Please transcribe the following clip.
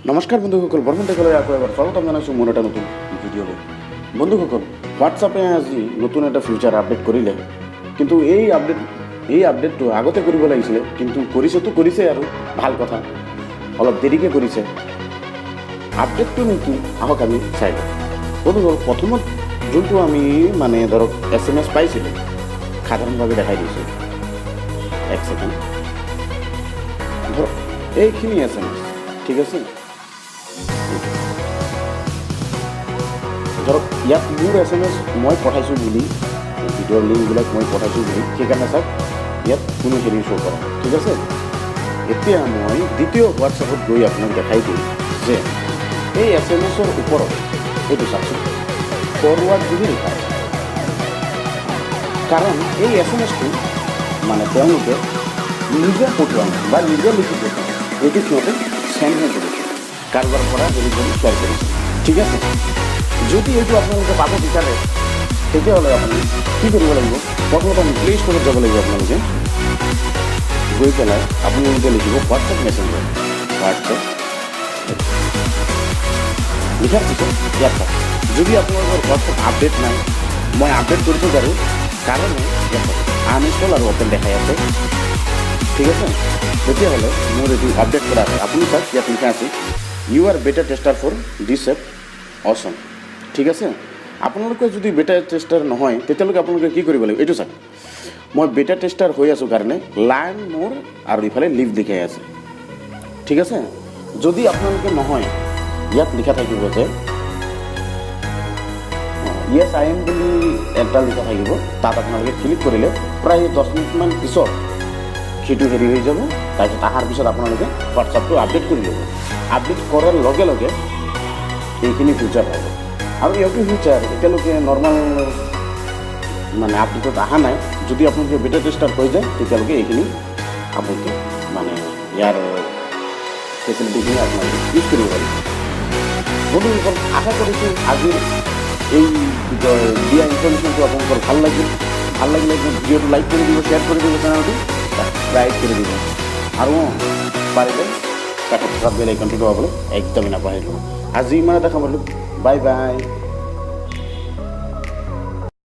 নমস্কাৰ বন্ধুসকল, বৰ্মন টেকলৈ আকৌ এবাৰ স্বাগতম জনাইছোঁ মোৰ এটা নতুন ভিডিঅ'লৈ। বন্ধুসকল, হোৱাটছআপে আজি নতুন এটা ফিচাৰ আপডেট কৰিলে, কিন্তু এই আপডেটটো আগতে কৰিব লাগিছিলে, কিন্তু কৰিছে আৰু ভাল কথা, অলপ দেৰিকৈ কৰিছে। আপডেটটো নেকি আহক আমি চাই লওঁ। বন্ধুসকল, প্ৰথমত যোনটো আমি ধৰক SMS পাইছিলোঁ, সাধাৰণভাৱে দেখাই দিছোঁ। এক ছেকেণ্ড, ধৰক এইখিনি SMS, ঠিক আছে। ধৰক ইয়াত মোৰ SMS মই পঠাইছোঁ বুলি, ভিডিঅ'ৰ লিংকবিলাক মই পঠাইছোঁ বুলি, সেইকাৰণে চাওক ইয়াত কোনো হেৰি শ্ব' কৰা, ঠিক আছে। এতিয়া মই দ্বিতীয় হোৱাটছআপত গৈ আপোনাক দেখাই দিম যে এই SMS-ৰ ওপৰত এইটো চাওকচোন, ফৰৱাৰ্ড বুলি লিখা আছে। কাৰণ এই SMS-টো তেওঁলোকে নিজে পঠোৱা নাই বা নিজে লিখি পঠোৱা, এইটো সিহঁতে চেণ্ডহে কৰিছে, কাৰোবাৰ পৰা হেৰি কৰি শ্বেয়াৰ কৰিছে, ঠিক আছে। যদি এইটো আপোনালোকে পাব বিচাৰে, তেতিয়াহ'লে আপুনি কি কৰিব লাগিব? প্ৰথমতে আমি প্লে ষ্ট'ৰত যাব লাগিব। আপোনালোকে গৈ পেলাই আপোনালোকে লিখিব হোৱাটছএপ মেছেঞ্জাৰ। হোৱাটছএপ লিখাৰ পিছত ইয়াত চাওক, যদি আপোনালোকৰ হোৱাটছএপ আপডেট নাই, মই আপডেট কৰিছোঁ বাৰু, কাৰণে ইয়াত আনইনষ্টল আৰু অপেন দেখাই আছে, ঠিক আছে। তেতিয়াহ'লে মোৰ এইটো আপডেট কৰা আছে। আপুনি চাওক, ইয়াত লিখা আছে ইউ আৰ বেটা টেষ্টাৰ ফৰ দিছ এপ অ'চম, ঠিক আছে। আপোনালোকে যদি বেটা টেষ্টাৰ নহয়, তেতিয়ালৈকে আপোনালোকে কি কৰিব লাগিব? এইটো চাওক, মই বেটা টেষ্টাৰ হৈ আছোঁ কাৰণে লাৰ্ণ মোৰ আৰু ইফালে লিভ দেখাই আছে, ঠিক আছে। যদি আপোনালোকে নহয়, ইয়াত লিখা থাকিব যে য়েছ আই এম বুলি এটা লিখা থাকিব, তাত আপোনালোকে ক্লিক কৰিলে প্ৰায় 10 মিনিটমান পিছত সেইটো হেৰি হৈ যাব। তাৰপিছত অহাৰ পিছত আপোনালোকে হোৱাটছআপটো আপডেট কৰি ল'ব। আপডেট কৰাৰ লগে লগে এইখিনি ফিচাৰ পাব। আৰু এইটো ফিচাৰ এতিয়ালৈকে নৰ্মেল আপডেটত অহা নাই। যদি আপোনালোকে বেটা টেষ্টাৰ হৈ যায়, তেতিয়ালৈকে এইখিনি আপোনালোকে ইয়াৰ ফেচিলিটিখিনি আপোনালোকে ইউজ কৰিব পাৰিব। বন্ধুসকল, আশা কৰিছোঁ আজিৰ এই দিয়া ইনফৰমেশ্যনটো আপোনালোকৰ ভাল লাগিলে ভিডিঅ'টো লাইক কৰি দিব, শ্বেয়াৰ কৰি দিব, চেনেলটো ছাবস্ক্ৰাইব কৰি দিব, আৰু পাৰিলে কাষত থকা বেল আইকনটো দবাবলৈ একদমেই নাপাহৰিব। আজি ইমান এটা সামৰিলোঁ, বাই বাই।